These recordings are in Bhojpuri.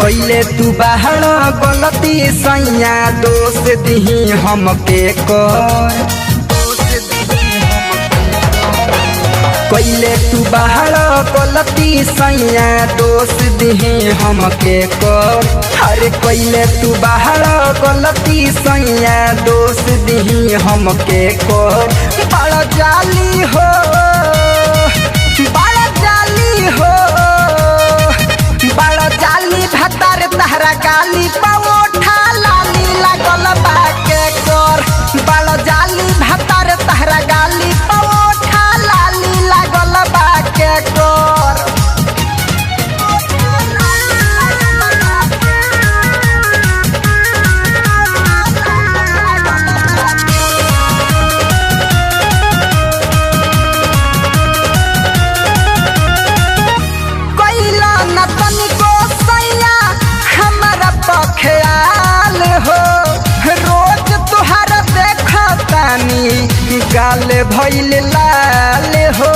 कैले तू बाहर गलती सैया दोष दिही हमके कर कैले तू बाहर गलती सैया दोष दिही हमके कर अरे कैले तू बाहर गलती सैया दोष दिही हमके कर बड़ा जाली हो बड़ा जाली हो बड़ा जाली भतार तहरा गाली पवोठा लाली लागल बाके कर बड़ा जाली भतार तहरा गाली पवोठा लाली लागल बाके कर ख्याल हो रोज तुहार देखतानी गाल भइल लाल हो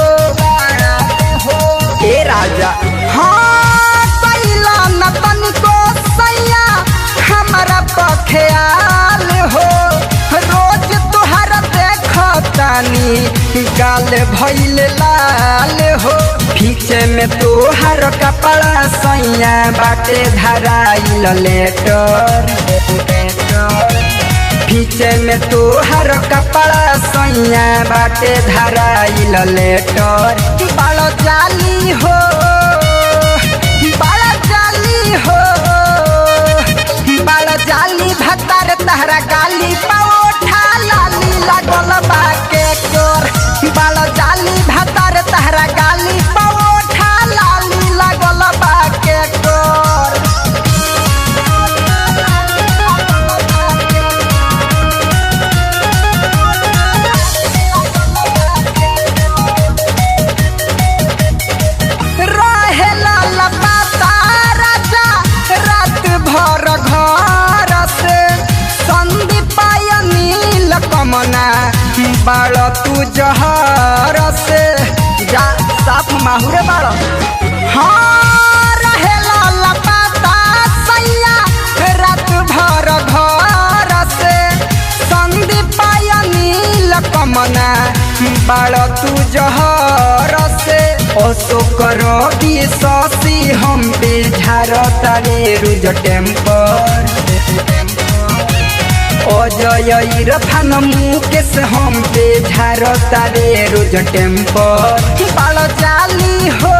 ए राजा हाँ कैला न तनिको सैया हमारा ख्याल हो रोज तुहार देखतानी गाल भइल लाल हो पीछे में तोहर कपड़ा सैया बाटे धराइल लेटर पीछे में तोहर कपड़ा सैया बाटे धराइल लेटर बड़ा जाली हो बड़ा जाली हो बड़ा जाली भतार तहरा गाली पवोठा लाली लागल बाके कर बड़ा जाली भतार तहरा गाली पवोठा लाली लागल बाके कर रहेला लपाता राजा रात भर घर से संदीप नील कमना बाड़ तू जहर से जा साफ माहुरे बाड़ हाँ रहेला लपाता सैया रात भर घर से संदीप नील कमना बाड़ तू जहर से अशोक रवि शशि हम पे झारता रे रुज टेम्पर अजय इरफान मुकेश हम पे झारता रे रुज टेम्पर बड़ा जाली हो